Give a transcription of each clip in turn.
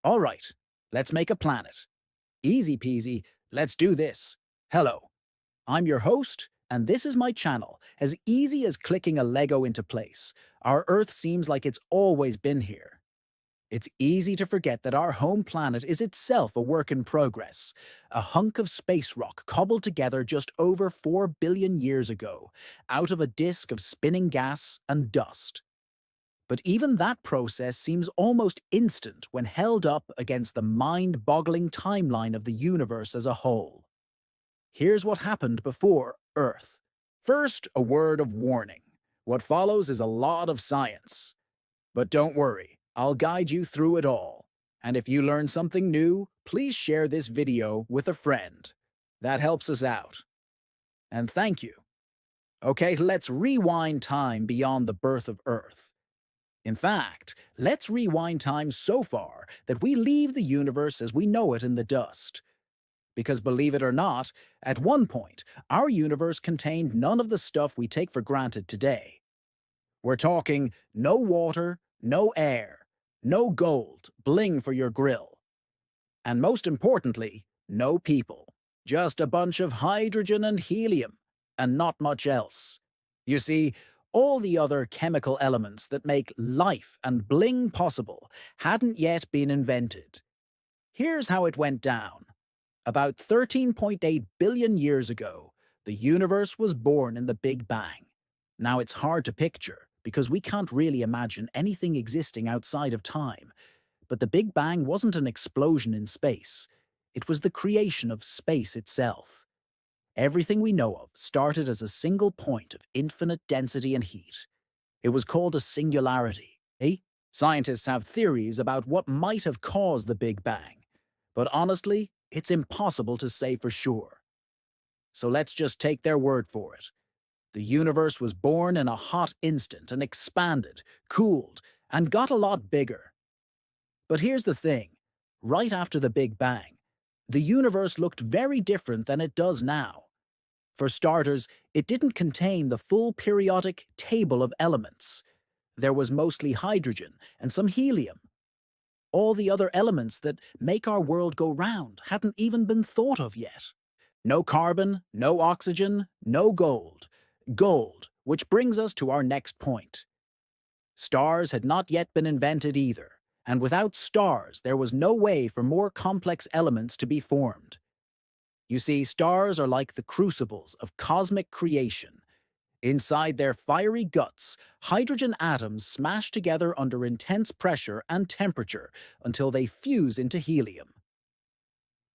All right, let's make a planet. Easy peasy, let's do this. Hello, I'm your host, and this is my channel. As easy as clicking a Lego into place, our Earth seems like it's always been here. It's easy to forget that our home planet is itself a work in progress, a hunk of space rock cobbled together just over 4 billion years ago, out of a disk of spinning gas and dust. But even that process seems almost instant when held up against the mind-boggling timeline of the universe as a whole. Here's what happened before Earth. First, a word of warning. What follows is a lot of science. But don't worry, I'll guide you through it all. And if you learn something new, please share this video with a friend. That helps us out. And thank you. Okay, let's rewind time beyond the birth of Earth. In fact, let's rewind time so far that we leave the universe as we know it in the dust. Because believe it or not, at one point, our universe contained none of the stuff we take for granted today. We're talking no water, no air, no gold, bling for your grill. And most importantly, no people. Just a bunch of hydrogen and helium, and not much else. You see, all the other chemical elements that make life and bling possible hadn't yet been invented. Here's how it went down. About 13.8 billion years ago, the universe was born in the Big Bang. Now it's hard to picture, because we can't really imagine anything existing outside of time. But the Big Bang wasn't an explosion in space. It was the creation of space itself. Everything we know of started as a single point of infinite density and heat. It was called a singularity. Scientists have theories about what might have caused the Big Bang, but honestly, it's impossible to say for sure. So let's just take their word for it. The universe was born in a hot instant and expanded, cooled, and got a lot bigger. But here's the thing. Right after the Big Bang, the universe looked very different than it does now. For starters, it didn't contain the full periodic table of elements. There was mostly hydrogen and some helium. All the other elements that make our world go round hadn't even been thought of yet. No carbon, no oxygen, no gold. Gold, which brings us to our next point. Stars had not yet been invented either, and without stars there was no way for more complex elements to be formed. You see, stars are like the crucibles of cosmic creation. Inside their fiery guts, hydrogen atoms smash together under intense pressure and temperature until they fuse into helium.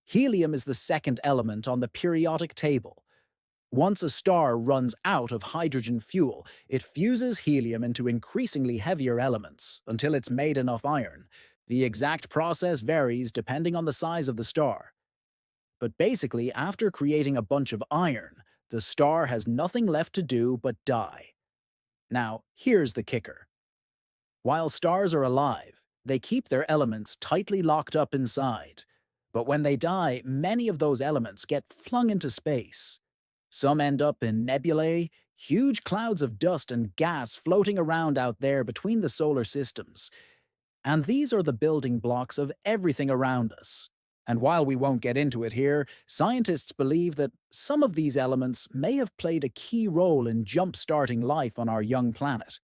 Helium is the second element on the periodic table. Once a star runs out of hydrogen fuel, it fuses helium into increasingly heavier elements until it's made enough iron. The exact process varies depending on the size of the star. But basically, after creating a bunch of iron, the star has nothing left to do but die. Now, here's the kicker. While stars are alive, they keep their elements tightly locked up inside. But when they die, many of those elements get flung into space. Some end up in nebulae, huge clouds of dust and gas floating around out there between the solar systems. And these are the building blocks of everything around us. And while we won't get into it here, scientists believe that some of these elements may have played a key role in jump-starting life on our young planet.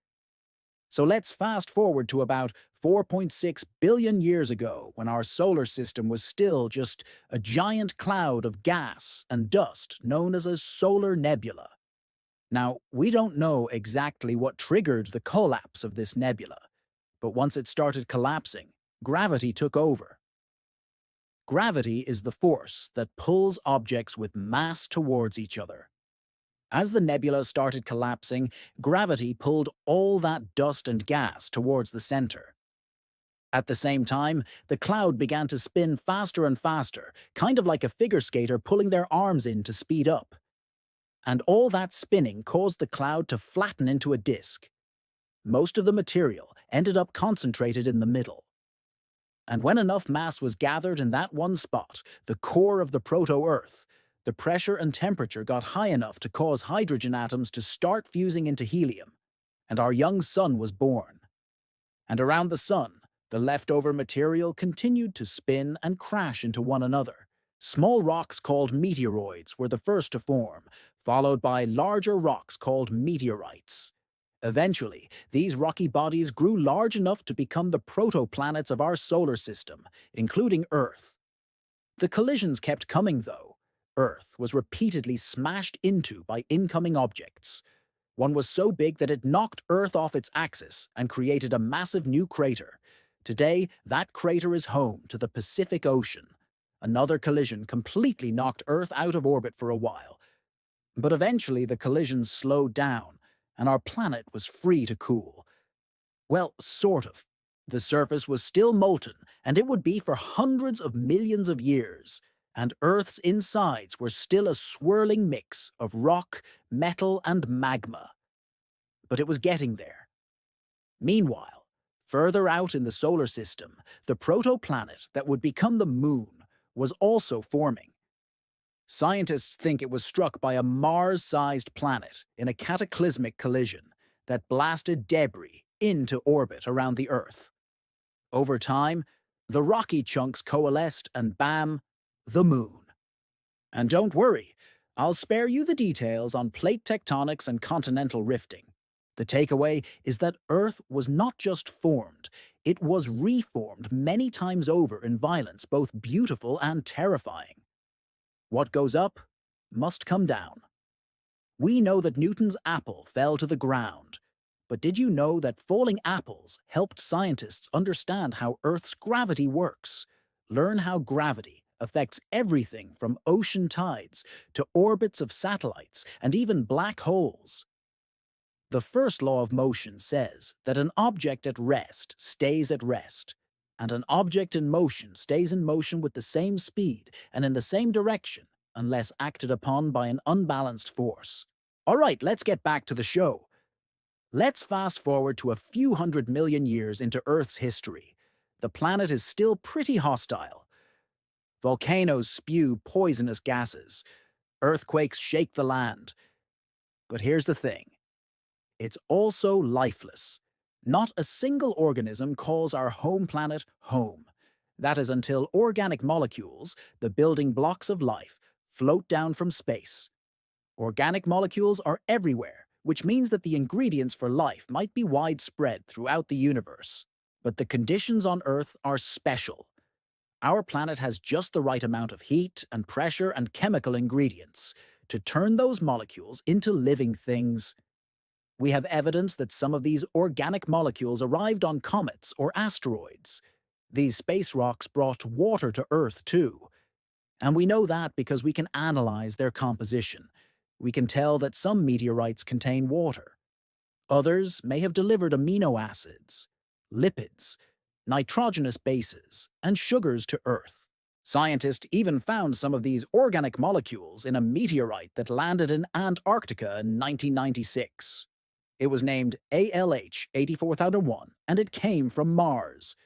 So let's fast forward to about 4.6 billion years ago, when our solar system was still just a giant cloud of gas and dust known as a solar nebula. Now, we don't know exactly what triggered the collapse of this nebula, but once it started collapsing, gravity took over. Gravity is the force that pulls objects with mass towards each other. As the nebula started collapsing, gravity pulled all that dust and gas towards the center. At the same time, the cloud began to spin faster and faster, kind of like a figure skater pulling their arms in to speed up. And all that spinning caused the cloud to flatten into a disk. Most of the material ended up concentrated in the middle. And when enough mass was gathered in that one spot, the core of the proto-Earth, the pressure and temperature got high enough to cause hydrogen atoms to start fusing into helium, and our young sun was born. And around the sun, The leftover material continued to spin and crash into one another. Small rocks called meteoroids were the first to form, followed by larger rocks called meteorites. Eventually, these rocky bodies grew large enough to become the protoplanets of our solar system, including Earth. The collisions kept coming, though. Earth was repeatedly smashed into by incoming objects. One was so big that it knocked Earth off its axis and created a massive new crater. Today, that crater is home to the Pacific Ocean. Another collision completely knocked Earth out of orbit for a while. But eventually the collisions slowed down, and our planet was free to cool. Well, sort of. The surface was still molten, and it would be for hundreds of millions of years. And Earth's insides were still a swirling mix of rock, metal, and magma. But it was getting there. Meanwhile, further out in the solar system, the protoplanet that would become the Moon was also forming. Scientists think it was struck by a Mars-sized planet in a cataclysmic collision that blasted debris into orbit around the Earth. Over time, the rocky chunks coalesced and bam, the Moon. And don't worry, I'll spare you the details on plate tectonics and continental rifting. The takeaway is that Earth was not just formed, it was reformed many times over in violence both beautiful and terrifying. What goes up must come down. We know that Newton's apple fell to the ground, but did you know that falling apples helped scientists understand how Earth's gravity works? Learn how gravity affects everything from ocean tides to orbits of satellites and even black holes. The first law of motion says that an object at rest stays at rest, and an object in motion stays in motion with the same speed and in the same direction unless acted upon by an unbalanced force. All right, let's get back to the show. Let's fast forward to a few 100 million years into Earth's history. The planet is still pretty hostile. Volcanoes spew poisonous gases. Earthquakes shake the land. But here's the thing. It's also lifeless. Not a single organism calls our home planet home. That is until organic molecules, the building blocks of life, float down from space. Organic molecules are everywhere, which means that the ingredients for life might be widespread throughout the universe. But the conditions on Earth are special. Our planet has just the right amount of heat and pressure and chemical ingredients to turn those molecules into living things. We have evidence that some of these organic molecules arrived on comets or asteroids. These space rocks brought water to Earth too. And we know that because we can analyze their composition. We can tell that some meteorites contain water. Others may have delivered amino acids, lipids, nitrogenous bases, and sugars to Earth. Scientists even found some of these organic molecules in a meteorite that landed in Antarctica in 1996. It was named ALH 84001, and it came from Mars.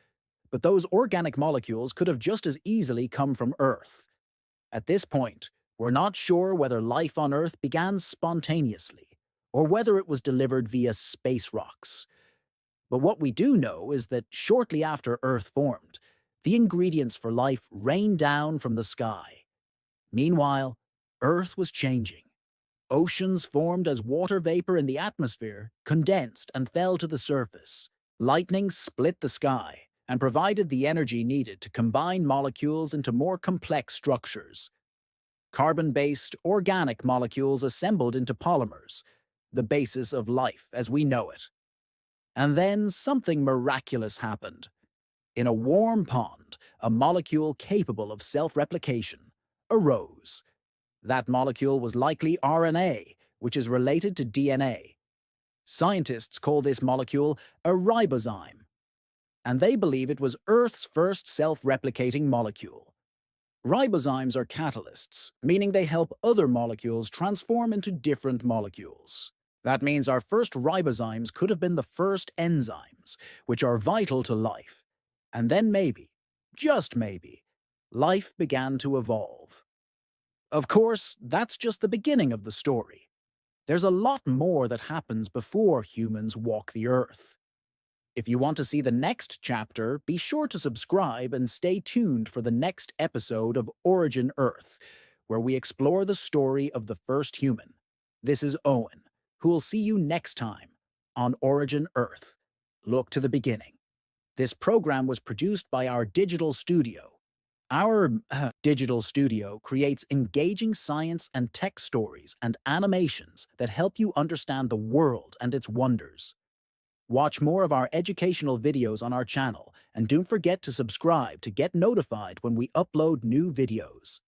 But those organic molecules could have just as easily come from Earth. At this point, we're not sure whether life on Earth began spontaneously, or whether it was delivered via space rocks. But what we do know is that shortly after Earth formed, the ingredients for life rained down from the sky. Meanwhile, Earth was changing. Oceans formed as water vapor in the atmosphere condensed and fell to the surface. Lightning split the sky and provided the energy needed to combine molecules into more complex structures. Carbon-based organic molecules assembled into polymers, the basis of life as we know it. And then something miraculous happened. In a warm pond, a molecule capable of self-replication arose. That molecule was likely RNA, which is related to DNA. Scientists call this molecule a ribozyme, and they believe it was Earth's first self-replicating molecule. Ribozymes are catalysts, meaning they help other molecules transform into different molecules. That means our first ribozymes could have been the first enzymes, which are vital to life. And then maybe, just maybe, life began to evolve. Of course, that's just the beginning of the story. There's a lot more that happens before humans walk the Earth. If you want to see the next chapter, be sure to subscribe and stay tuned for the next episode of Origin Earth, where we explore the story of the first human. This is Owen, who will see you next time on Origin Earth. Look to the beginning. This program was produced by our digital studio. Our digital studio creates engaging science and tech stories and animations that help you understand the world and its wonders. Watch more of our educational videos on our channel, and don't forget to subscribe to get notified when we upload new videos.